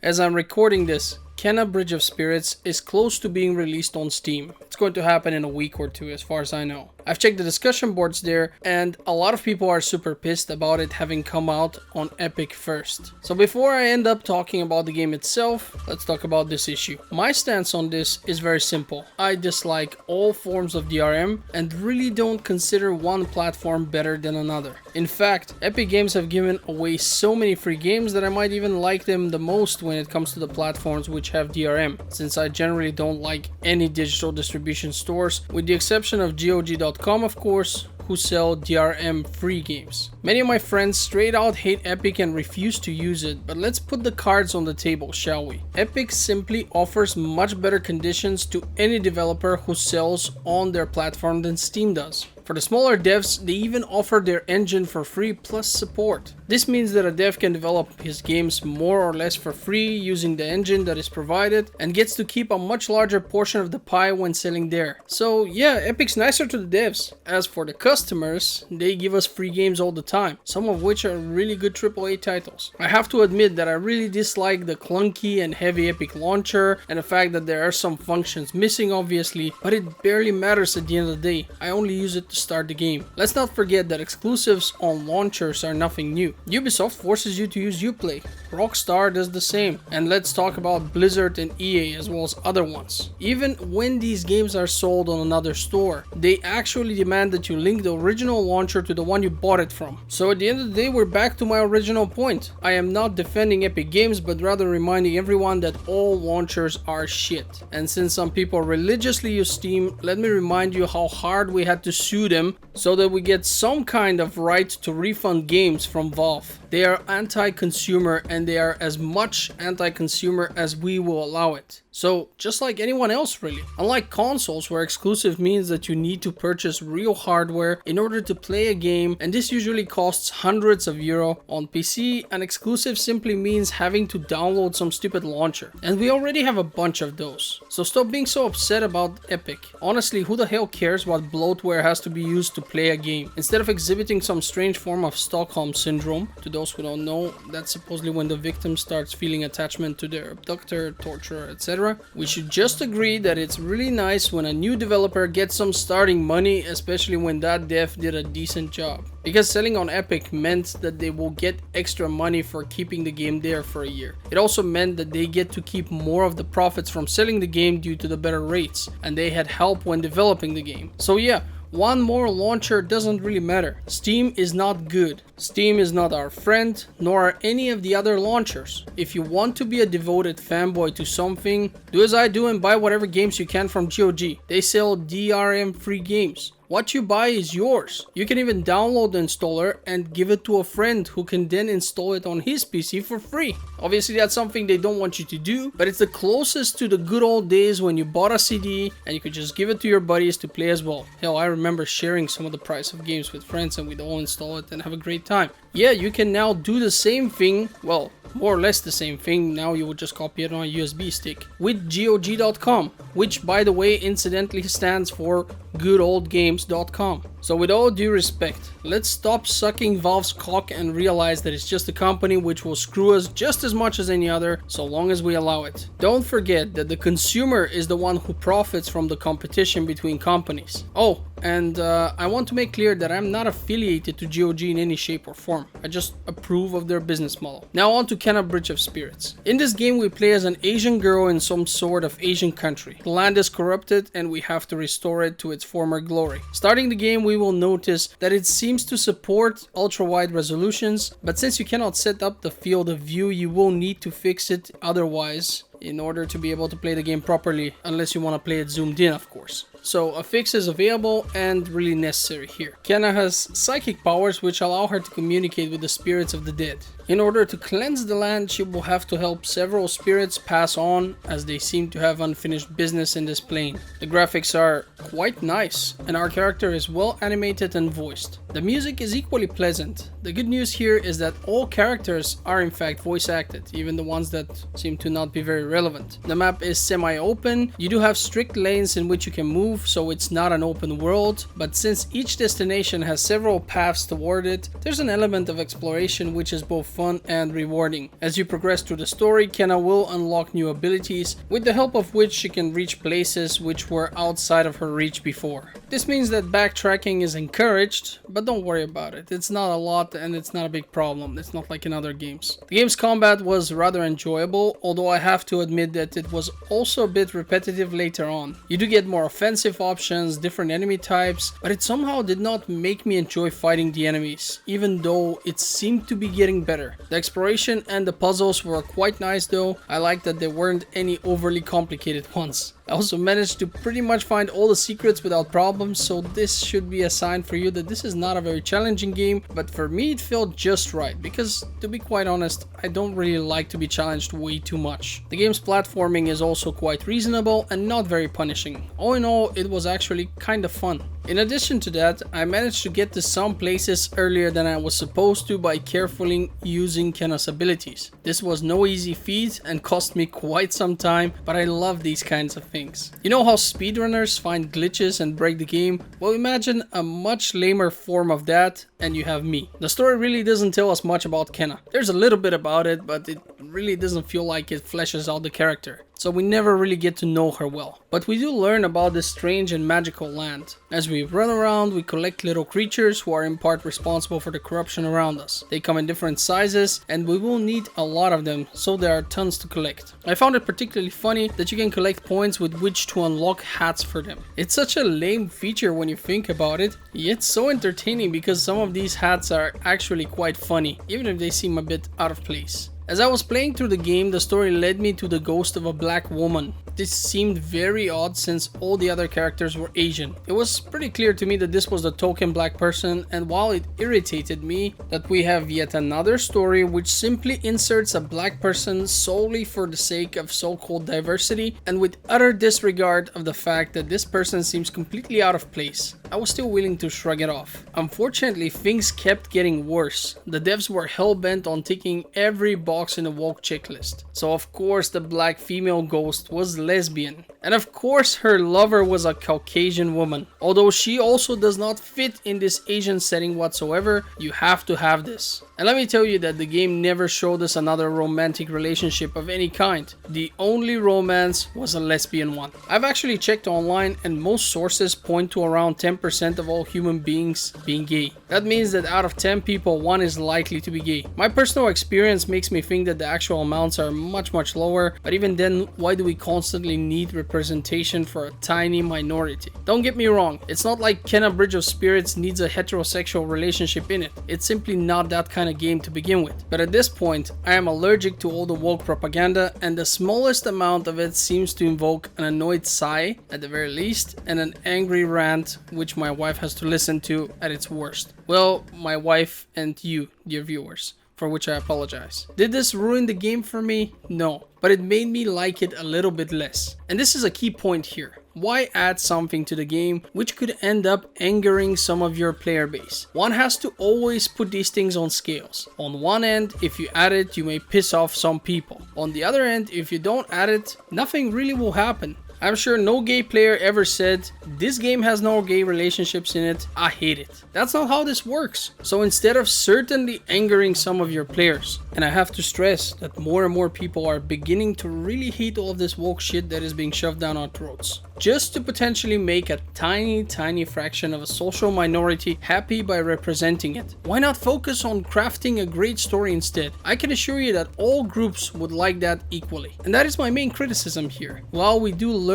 As I'm recording this, Kenna Bridge of Spirits is close to being released on Steam. It's going to happen in a week or two as far as I know. I've checked the discussion boards there and a lot of people are super pissed about it having come out on Epic first. So before I end up talking about the game itself, let's talk about this issue. My stance on this is very simple. I dislike all forms of DRM and really don't consider one platform better than another. In fact, Epic Games have given away so many free games that I might even like them the most when it comes to the platforms which have DRM, since I generally don't like any digital distribution stores, with the exception of GOG.com of course, who sell DRM free games. Many of my friends straight out hate Epic and refuse to use it, but let's put the cards on the table, shall we? Epic simply offers much better conditions to any developer who sells on their platform than Steam does. For the smaller devs, they even offer their engine for free plus support. This means that a dev can develop his games more or less for free using the engine that is provided and gets to keep a much larger portion of the pie when selling there. So yeah, Epic's nicer to the devs. As for the customers, they give us free games all the time, some of which are really good AAA titles. I have to admit that I really dislike the clunky and heavy Epic launcher and the fact that there are some functions missing obviously, but it barely matters at the end of the day. I only use it to start the game. Let's not forget that exclusives on launchers are nothing new. Ubisoft forces you to use Uplay. Rockstar does the same. And let's talk about Blizzard and EA as well as other ones. Even when these games are sold on another store, they actually demand that you link the original launcher to the one you bought it from. So at the end of the day, we're back to my original point. I am not defending Epic Games, but rather reminding everyone that all launchers are shit. And since some people religiously use Steam, let me remind you how hard we had to sue them so that we get some kind of right to refund games from Valve. They are anti-consumer and they are as much anti-consumer as we will allow it. So just like anyone else really. Unlike consoles where exclusive means that you need to purchase real hardware in order to play a game, and this usually costs hundreds of euro, on PC an exclusive simply means having to download some stupid launcher. And we already have a bunch of those. So stop being so upset about Epic. Honestly, who the hell cares what bloatware has to be used to play a game? Instead of exhibiting some strange form of Stockholm syndrome, to those who don't know, that's supposedly when the victim starts feeling attachment to their abductor, torturer, etc. We should just agree that it's really nice when a new developer gets some starting money, especially when that dev did a decent job. Because selling on Epic meant that they will get extra money for keeping the game there for a year. It also meant that they get to keep more of the profits from selling the game due to the better rates, and they had help when developing the game. So yeah, one more launcher doesn't really matter. Steam is not good. Steam is not our friend, nor are any of the other launchers. If you want to be a devoted fanboy to something, do as I do and buy whatever games you can from GOG. They sell DRM free games. What you buy is yours. You can even download the installer and give it to a friend who can then install it on his PC for free. Obviously that's something they don't want you to do, but it's the closest to the good old days when you bought a CD and you could just give it to your buddies to play as well. Hell, I remember sharing some of the price of games with friends and we'd all install it and have a great time. Yeah, you can now do the same thing, well, more or less the same thing, now you would just copy it on a USB stick, with GOG.com, which by the way incidentally stands for goodoldgames.com. So with all due respect, let's stop sucking Valve's cock and realize that it's just a company which will screw us just as much as any other, so long as we allow it. Don't forget that the consumer is the one who profits from the competition between companies. Oh, and I want to make clear that I'm not affiliated to GOG in any shape or form. I just approve of their business model. Now on to Kenna Bridge of Spirits. In this game we play as an Asian girl in some sort of Asian country. The land is corrupted and we have to restore it to its former glory. Starting the game we will notice that it seems to support ultra-wide resolutions, but since you cannot set up the field of view you will need to fix it otherwise in order to be able to play the game properly, unless you want to play it zoomed in of course. So a fix is available and really necessary here. Kenna has psychic powers which allow her to communicate with the spirits of the dead. In order to cleanse the land, she will have to help several spirits pass on, as they seem to have unfinished business in this plane. The graphics are quite nice, and our character is well animated and voiced. The music is equally pleasant. The good news here is that all characters are in fact voice acted, even the ones that seem to not be very relevant. The map is semi-open, you do have strict lanes in which you can move, move, so it's not an open world, but since each destination has several paths toward it, there's an element of exploration which is both fun and rewarding. As you progress through the story, Kenna will unlock new abilities, with the help of which she can reach places which were outside of her reach before. This means that backtracking is encouraged, but don't worry about it. It's not a lot and it's not a big problem. It's not like in other games. The game's combat was rather enjoyable, although I have to admit that it was also a bit repetitive later on. You do get more offensive options, different enemy types, but it somehow did not make me enjoy fighting the enemies, even though it seemed to be getting better. The exploration and the puzzles were quite nice though. I like that there weren't any overly complicated ones. I also managed to pretty much find all the secrets without problems, so this should be a sign for you that this is not a very challenging game, but for me it felt just right, because to be quite honest, I don't really like to be challenged way too much. The game's platforming is also quite reasonable and not very punishing. All in all, it was actually kind of fun. In addition to that, I managed to get to some places earlier than I was supposed to by carefully using Kenna's abilities. This was no easy feat and cost me quite some time, but I love these kinds of things. You know how speedrunners find glitches and break the game? Well, imagine a much lamer form of that and you have me. The story really doesn't tell us much about Kenna. There's a little bit about it, but it really doesn't feel like it fleshes out the character. So we never really get to know her well. But we do learn about this strange and magical land. As we run around, we collect little creatures who are in part responsible for the corruption around us. They come in different sizes and we will need a lot of them, so there are tons to collect. I found it particularly funny that you can collect points with which to unlock hats for them. It's such a lame feature when you think about it, yet so entertaining because some of these hats are actually quite funny, even if they seem a bit out of place. As I was playing through the game, the story led me to the ghost of a black woman. This seemed very odd since all the other characters were Asian. It was pretty clear to me that this was the token black person, and while it irritated me that we have yet another story which simply inserts a black person solely for the sake of so-called diversity and with utter disregard of the fact that this person seems completely out of place, I was still willing to shrug it off. Unfortunately, things kept getting worse. The devs were hell-bent on ticking every box in the woke checklist. So of course the black female ghost was lesbian. And of course her lover was a Caucasian woman. Although she also does not fit in this Asian setting whatsoever, you have to have this. And let me tell you that the game never showed us another romantic relationship of any kind. The only romance was a lesbian one. I've actually checked online and most sources point to around 10% of all human beings being gay. That means that out of 10 people, 1 is likely to be gay. My personal experience makes me think that the actual amounts are much lower, but even then, why do we constantly need representation for a tiny minority? Don't get me wrong, it's not like Kenna Bridge of Spirits needs a heterosexual relationship in it. It's simply not that kind of game to begin with. But at this point, I am allergic to all the woke propaganda, and the smallest amount of it seems to invoke an annoyed sigh at the very least, and an angry rant which my wife has to listen to at its worst. Well, my wife and you, dear viewers, for which I apologize. Did this ruin the game for me? No, but it made me like it a little bit less. And this is a key point here. Why add something to the game which could end up angering some of your player base? One has to always put these things on scales. On one end, if you add it, you may piss off some people. On the other end, if you don't add it, nothing really will happen. I'm sure no gay player ever said, this game has no gay relationships in it, I hate it. That's not how this works. So instead of certainly angering some of your players, and I have to stress that more and more people are beginning to really hate all of this woke shit that is being shoved down our throats, just to potentially make a tiny fraction of a social minority happy by representing it. Why not focus on crafting a great story instead? I can assure you that all groups would like that equally. And that is my main criticism here. While we do learn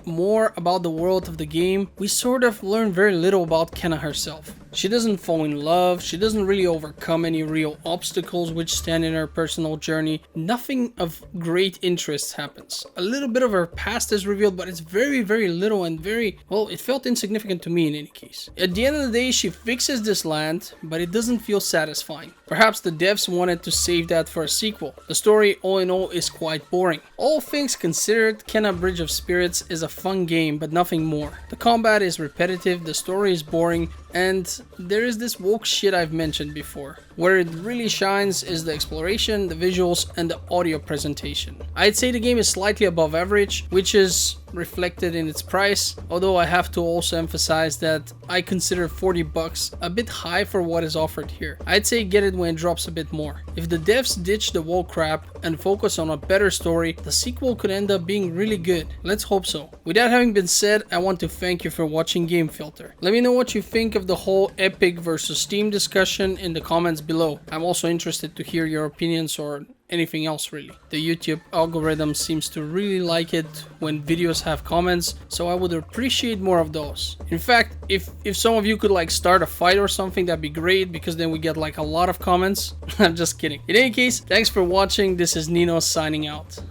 more about the world of the game, we sort of learn very little about Kenna herself. She doesn't fall in love, she doesn't really overcome any real obstacles which stand in her personal journey. Nothing of great interest happens. A little bit of her past is revealed, but it's very little and well, it felt insignificant to me in any case. At the end of the day, she fixes this land, but it doesn't feel satisfying. Perhaps the devs wanted to save that for a sequel. The story, all in all, is quite boring. All things considered, Kenna Bridge of Spirits is a fun game, but nothing more. The combat is repetitive, the story is boring, and there is this woke shit I've mentioned before. Where it really shines is the exploration, the visuals, and the audio presentation. I'd say the game is slightly above average, which is reflected in its price, although I have to also emphasize that I consider $40 a bit high for what is offered here. I'd say get it when it drops a bit more. If the devs ditch the wall crap and focus on a better story, the sequel could end up being really good. Let's hope so. With that having been said, I want to thank you for watching Game Filter. Let me know what you think of the whole Epic versus Steam discussion in the comments below. I'm also interested to hear your opinions or anything else really. The YouTube algorithm seems to really like it when videos have comments, so I would appreciate more of those. In fact, if some of you could like start a fight or something, that'd be great, because then we get like a lot of comments. I'm just kidding. In any case, thanks for watching. This is Nino signing out.